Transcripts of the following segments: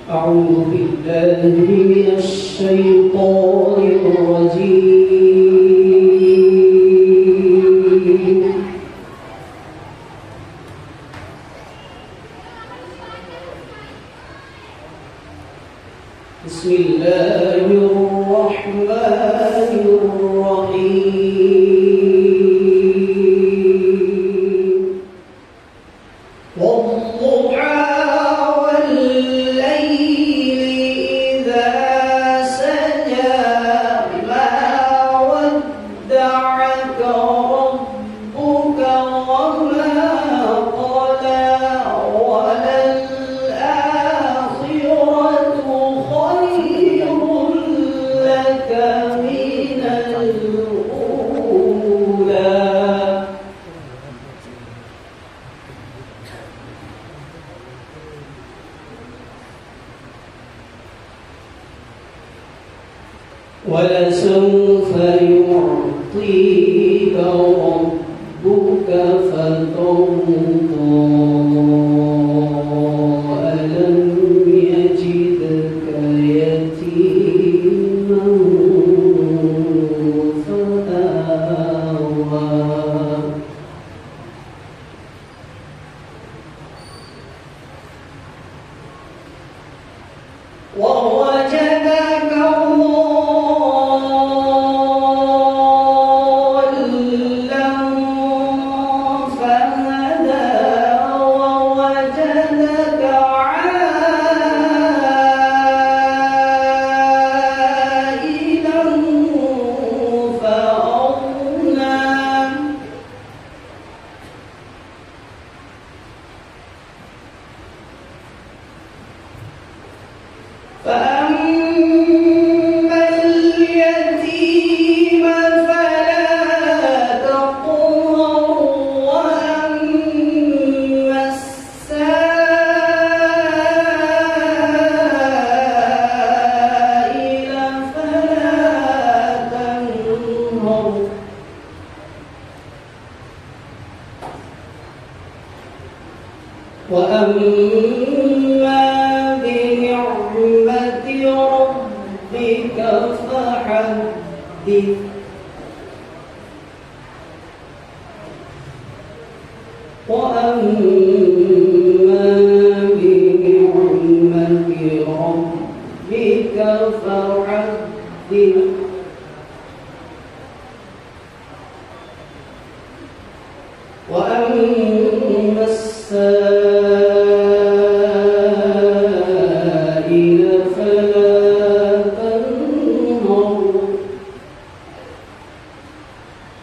أعوذ بالله من الشيطان الرجيم. بسم الله الرحمن الرحيم. والضحى والليل إذا سجى ما ودعك ربك وما قلى وللآخرة خير لك من الأولى. ولسوف يعطيك ربك فترضى ألم يجدك يتيما فآوى ووجدك ضالا فهدى ووجدك عائلا فأغنى فأما اليتيم فلا تقهر وأما السائل فلا تنهر وأما بنعمة ربك فحدث. وأما بنعمة ربك فحدث. وأما السائل فلا تنهر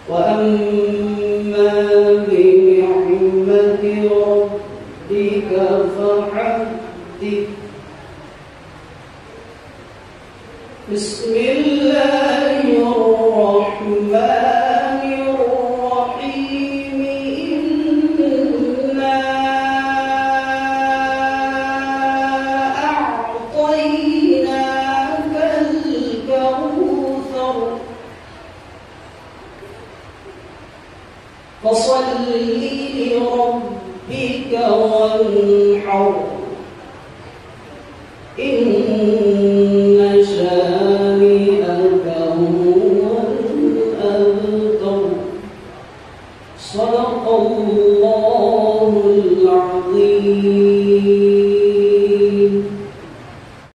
وأما بنعمة ربك فحدث. بسم الله الرحمن الرحيم. إنا أعطيناك الكوثر فصل لربك وانحر إن